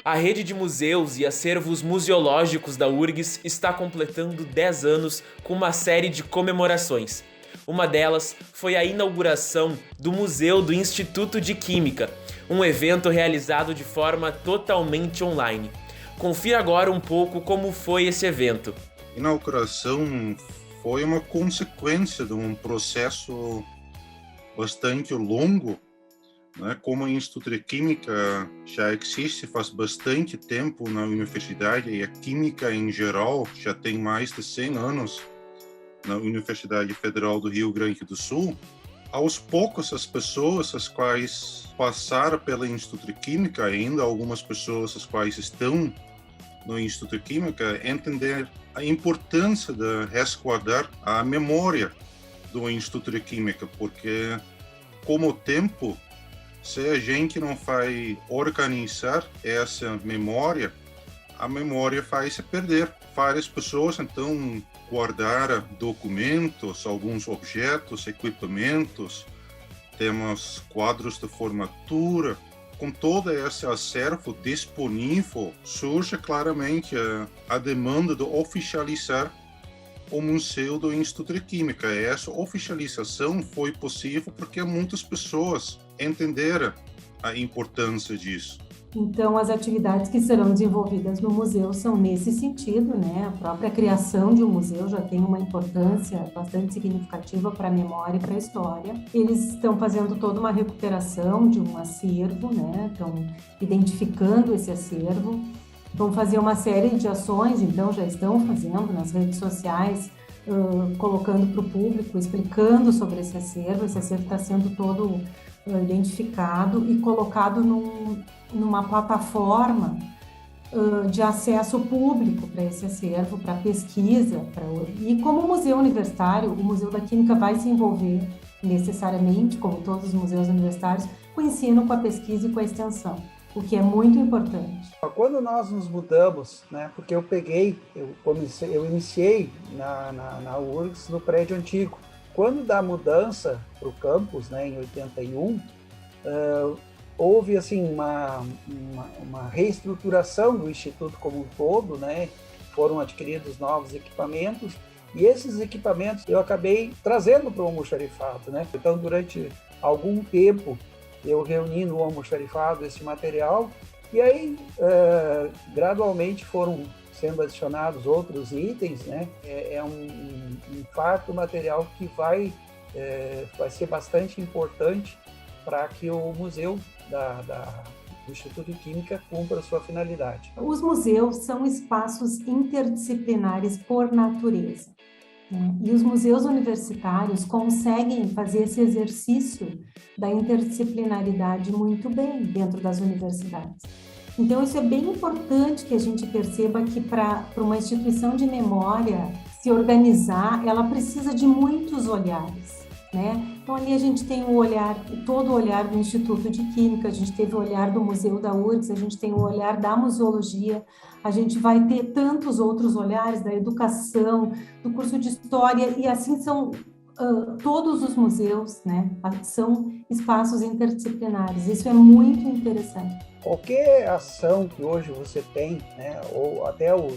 A rede de museus e acervos museológicos da URGS está completando 10 anos com uma série de comemorações. Uma delas foi a inauguração do Museu do Instituto de Química, um evento realizado de forma totalmente online. Confira agora um pouco como foi esse evento. A inauguração foi uma consequência de um processo bastante longo, né? Como o Instituto de Química já existe faz bastante tempo na universidade, e a química em geral já tem mais de 100 anos na Universidade Federal do Rio Grande do Sul, aos poucos as pessoas as quais passaram pelo Instituto de Química, ainda algumas pessoas as quais estão no Instituto de Química, entender a importância de resguardar a memória do Instituto de Química, porque com o tempo, se a gente não vai organizar essa memória, a memória vai se perder. Várias pessoas, então, guardaram documentos, alguns objetos, equipamentos, temos quadros de formatura. Com todo esse acervo disponível, surge claramente a demanda de oficializar o Museu do Instituto de Química. E essa oficialização foi possível porque muitas pessoas entenderam a importância disso. Então, as atividades que serão desenvolvidas no museu são nesse sentido, né? A própria criação de um museu já tem uma importância bastante significativa para a memória e para a história. Eles estão fazendo toda uma recuperação de um acervo, né? Estão identificando esse acervo. Vão fazer uma série de ações, então já estão fazendo nas redes sociais, colocando para o público, explicando sobre esse acervo. Esse acervo está sendo todo identificado e colocado numa plataforma de acesso público para esse acervo, para pesquisa. E como museu universitário, o Museu da Química vai se envolver necessariamente, como todos os museus universitários, com o ensino, com a pesquisa e com a extensão, o que é muito importante. Quando nós nos mudamos, né, porque eu iniciei na URGS no prédio antigo. Quando da mudança para o campus, né, em 81, houve assim uma reestruturação do Instituto como um todo, né? Foram adquiridos novos equipamentos, e esses equipamentos eu acabei trazendo para o almoxarifado, né? Então, durante algum tempo, eu reuni no almoxarifado esse material, e aí, gradualmente, foram sendo adicionados outros itens, né? É um farto material que vai ser bastante importante para que o museu do Instituto de Química cumpra a sua finalidade. Os museus são espaços interdisciplinares por natureza, né? E os museus universitários conseguem fazer esse exercício da interdisciplinaridade muito bem dentro das universidades. Então, isso é bem importante que a gente perceba que para uma instituição de memória se organizar, ela precisa de muitos olhares, né? Então, ali a gente tem o olhar, todo o olhar do Instituto de Química, a gente teve o olhar do Museu da URGS, a gente tem o olhar da museologia, a gente vai ter tantos outros olhares da educação, do curso de História, e assim são todos os museus, né? São espaços interdisciplinares, isso é muito interessante. Qualquer ação que hoje você tem, né, ou até o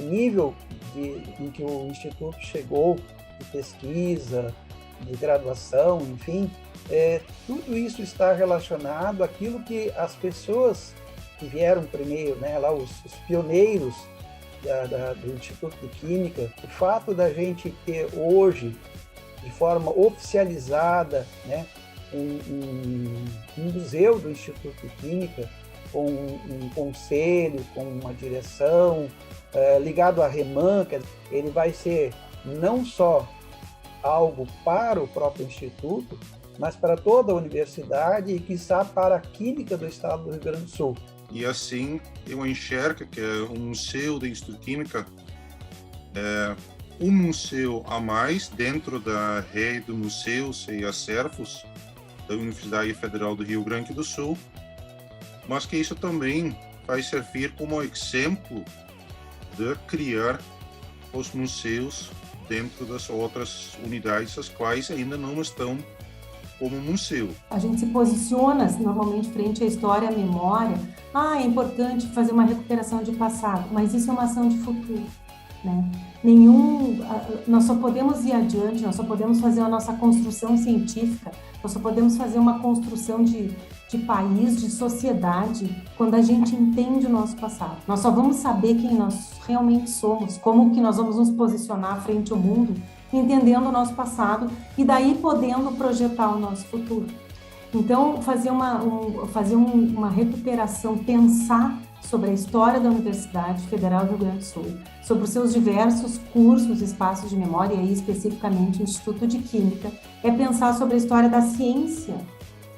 nível em que o Instituto chegou de pesquisa, de graduação, enfim, tudo isso está relacionado àquilo que as pessoas que vieram primeiro, né, lá os pioneiros do Instituto de Química, o fato da gente ter hoje, de forma oficializada, né, um museu do Instituto de Química, com um conselho, com uma direção, ligado à REMAN, ele vai ser não só algo para o próprio Instituto, mas para toda a universidade e, quiçá, para a Química do Estado do Rio Grande do Sul. E assim, eu enxergo que o Museu do Instituto de Química é um museu a mais dentro da rede de museus e acervos da Universidade Federal do Rio Grande do Sul, mas que isso também vai servir como exemplo de criar os museus dentro das outras unidades, as quais ainda não estão como museu. A gente se posiciona normalmente frente à história, à memória. É importante fazer uma recuperação de passado, mas isso é uma ação de futuro, né? Nós só podemos ir adiante, nós só podemos fazer a nossa construção científica, nós só podemos fazer uma construção de país, de sociedade, quando a gente entende o nosso passado. Nós só vamos saber quem nós realmente somos, como que nós vamos nos posicionar frente ao mundo, entendendo o nosso passado e daí podendo projetar o nosso futuro. Então, fazer uma recuperação, pensar sobre a história da Universidade Federal do Rio Grande do Sul, sobre os seus diversos cursos, espaços de memória, e aí especificamente o Instituto de Química, é pensar sobre a história da ciência,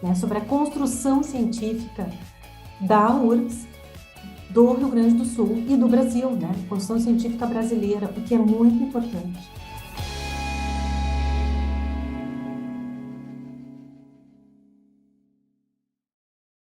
né, sobre a construção científica da URGS, do Rio Grande do Sul e do Brasil, né, construção científica brasileira, o que é muito importante.